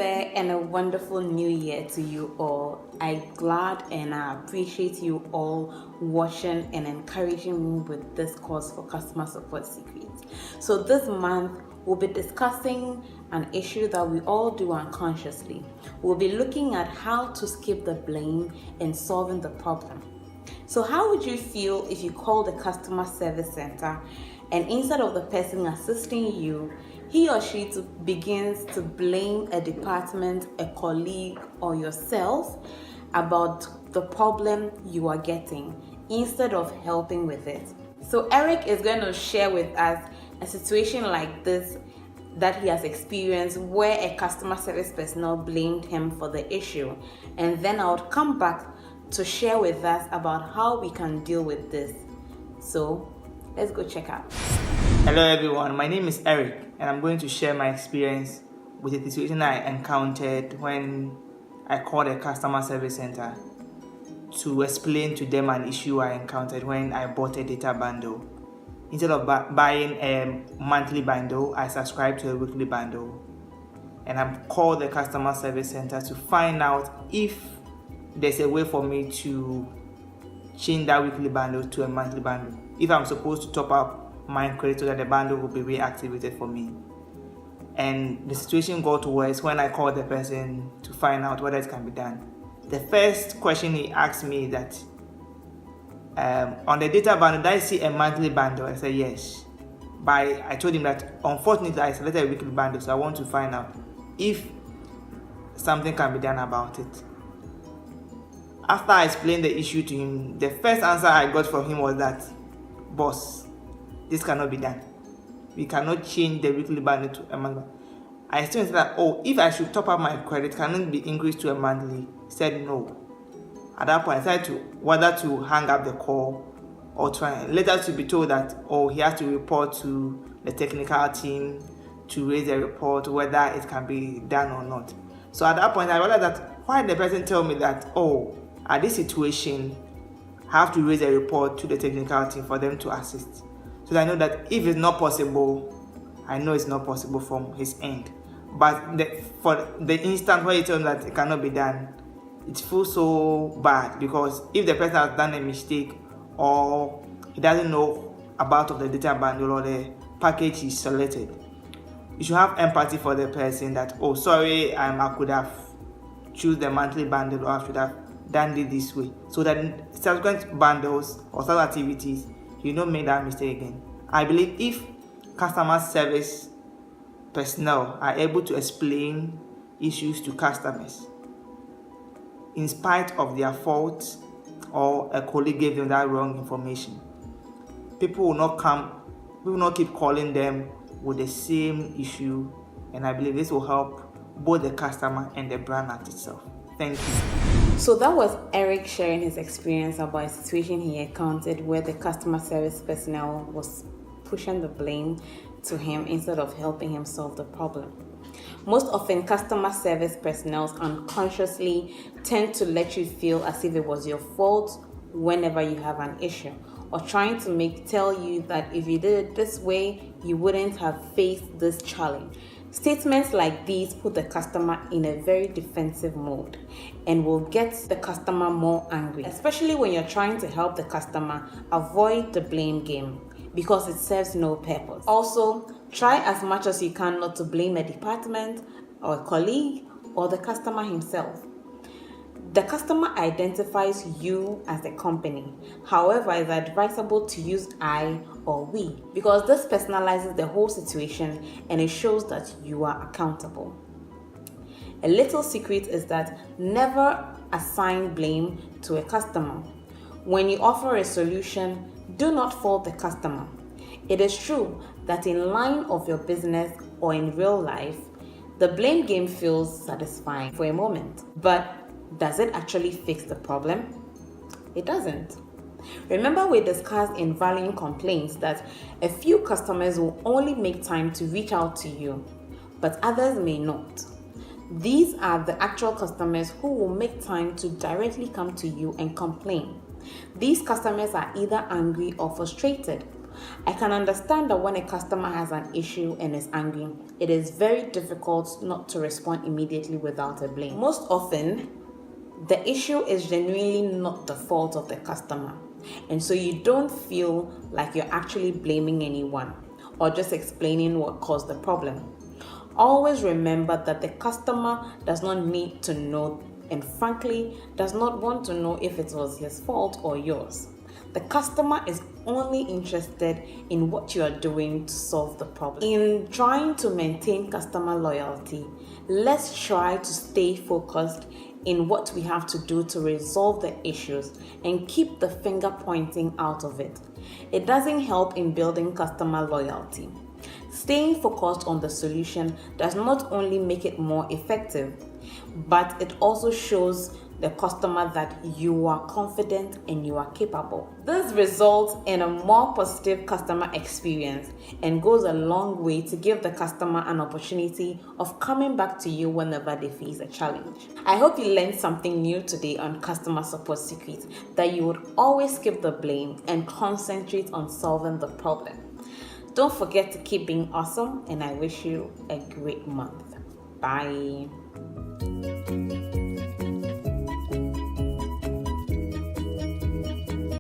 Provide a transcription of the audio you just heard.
there, and a wonderful new year to you all. I'm glad and I appreciate you all watching and encouraging me with this course for customer support secrets. So this month we'll be discussing an issue that we all do unconsciously. We'll be looking at how to skip the blame and solving the problem. So how would you feel if you called the customer service center and instead of the person assisting you, he or she begins to blame a department, a colleague, or yourself about the problem you are getting instead of helping with it? So Eric is going to share with us a situation like this that he has experienced where a customer service personnel blamed him for the issue. And then I would come back to share with us about how we can deal with this. So let's go check out. Hello everyone, my name is Eric and I'm going to share my experience with a situation I encountered when I called a customer service center to explain to them an issue I encountered when I bought a data bundle. Instead of buying a monthly bundle, I subscribed to a weekly bundle. And I called the customer service center to find out if there's a way for me to change that weekly bundle to a monthly bundle. If I'm supposed to top up my credit so that the bundle will be reactivated for me. And the situation got worse when I called the person to find out whether it can be done. The first question he asked me is that on the data bundle, did I see a monthly bundle? I said yes. But I told him that unfortunately I selected a weekly bundle, so I want to find out if something can be done about it. After I explained the issue to him, the first answer I got from him was that, boss, this cannot be done. We cannot change the weekly bundle to a monthly. I still said that, if I should top up my credit, can it be increased to a monthly? He said no. At that point, I decided whether to hang up the call or try. Later to be told that, he has to report to the technical team to raise a report whether it can be done or not. So at that point, I realized that why the person tell me that, at this situation, I have to raise a report to the technical team for them to assist. So I know that if it's not possible, I know it's not possible from his end. But for the instant where he told me that it cannot be done, it feels so bad because if the person has done a mistake or he doesn't know about the data bundle or the package he selected, you should have empathy for the person that, sorry, I could have choose the monthly bundle or I should have done it this way, so that in subsequent bundles or other activities, you don't make that mistake again. I believe if customer service personnel are able to explain issues to customers, in spite of their faults or a colleague gave them that wrong information, people will not keep calling them with the same issue, and I believe this will help both the customer and the brand at itself. Thank you. So that was Eric sharing his experience about a situation he encountered where the customer service personnel was pushing the blame to him instead of helping him solve the problem. Most often, customer service personnel unconsciously tend to let you feel as if it was your fault whenever you have an issue, or trying to tell you that if you did it this way, you wouldn't have faced this challenge. Statements like these put the customer in a very defensive mode and will get the customer more angry, especially when you're trying to help the customer avoid the blame game because it serves no purpose. Also, try as much as you can not to blame a department or a colleague or the customer himself. The customer identifies you as the company. However, it's advisable to use I or we because this personalizes the whole situation and it shows that you are accountable. A little secret is that never assign blame to a customer. When you offer a solution, do not fault the customer. It is true that in line of your business or in real life, the blame game feels satisfying for a moment, but does it actually fix the problem? It doesn't. Remember we discussed in valuing complaints that a few customers will only make time to reach out to you, but others may not. These are the actual customers who will make time to directly come to you and complain. These customers are either angry or frustrated, I can understand that when a customer has an issue and is angry, it is very difficult not to respond immediately without a blame. Most often, the issue is genuinely not the fault of the customer, and so you don't feel like you're actually blaming anyone or just explaining what caused the problem. Always remember that the customer does not need to know, and frankly does not want to know if it was his fault or yours. The customer is only interested in what you are doing to solve the problem. In trying to maintain customer loyalty, let's try to stay focused in what we have to do to resolve the issues and keep the finger pointing out of it. It doesn't help in building customer loyalty. Staying focused on the solution does not only make it more effective, but it also shows the customer that you are confident and you are capable. This results in a more positive customer experience and goes a long way to give the customer an opportunity of coming back to you whenever they face a challenge. I hope you learned something new today on customer support secrets, that you would always skip the blame and concentrate on solving the problem. Don't forget to keep being awesome, and I wish you a great month. Bye.